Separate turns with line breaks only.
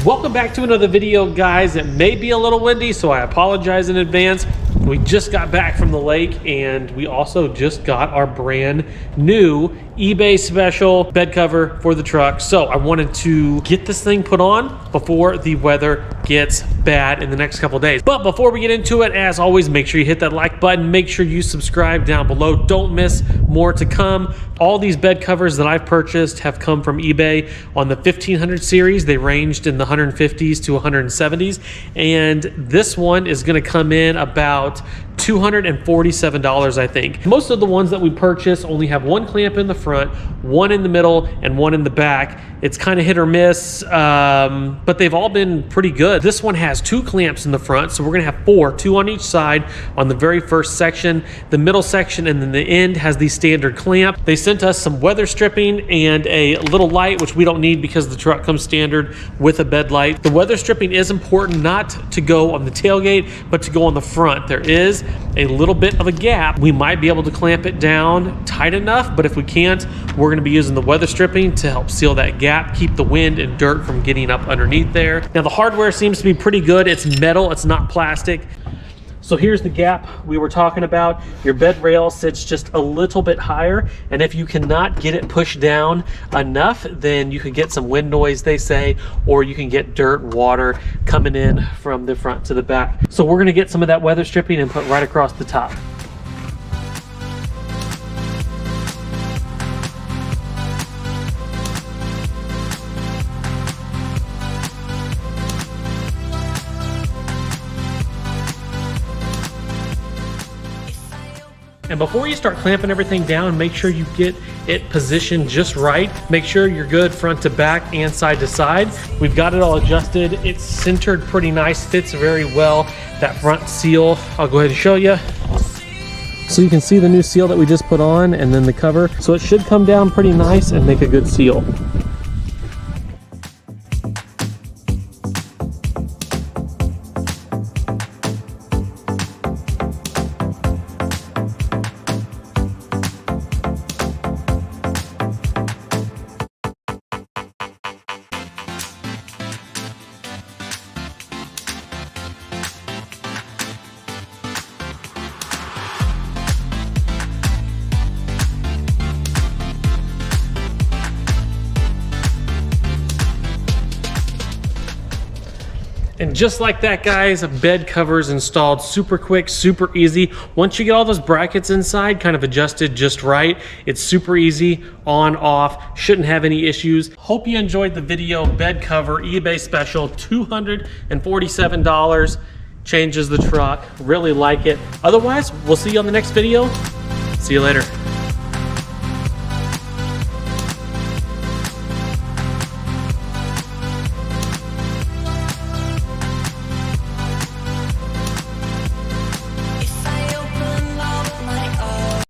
Welcome back to another video, guys. It may be a little windy, so I apologize in advance. We just got back from the lake, and we also just got our brand new eBay special bed cover for the truck. So I wanted to get this thing put on before the weather gets bad in the next couple of days. But before we get into it, as always, make sure you hit that like button. Make sure you subscribe down below. Don't miss more to come. All these bed covers that I've purchased have come from eBay on the 1500 series. They ranged in the 150s to 170s. And this one is going to come in about $247, I think. Most of the ones that we purchase only have one clamp in the front, one in the middle, and one in the back. It's kind of hit or miss, but they've all been pretty good. This one has two clamps in the front, so we're gonna have four, two on each side on the very first section. The middle section and then the end has the standard clamp. They sent us some weather stripping and a little light, which we don't need because the truck comes standard with a bed light. The weather stripping is important not to go on the tailgate, but to go on the front. There is a little bit of a gap. We might be able to clamp it down tight enough, but if we can't, we're gonna be using the weather stripping to help seal that gap, keep the wind and dirt from getting up underneath there. Now the hardware seems to be pretty good. It's metal, it's not plastic. So here's the gap we were talking about. Your bed rail sits just a little bit higher, and if you cannot get it pushed down enough, then you can get some wind noise, they say, or you can get dirt, water coming in from the front to the back. So we're gonna get some of that weather stripping and put right across the top. And before you start clamping everything down, make sure you get it positioned just right. Make sure you're good front to back and side to side. We've got it all adjusted. It's centered pretty nice, fits very well. That front seal, I'll go ahead and show you. So you can see the new seal that we just put on and then the cover. So it should come down pretty nice and make a good seal. And just like that, guys, bed covers installed super quick, super easy. Once you get all those brackets inside, kind of adjusted just right, it's super easy, on, off, shouldn't have any issues. Hope you enjoyed the video. Bed cover, eBay special, $247. Changes the truck, really like it. Otherwise, we'll see you on the next video. See you later.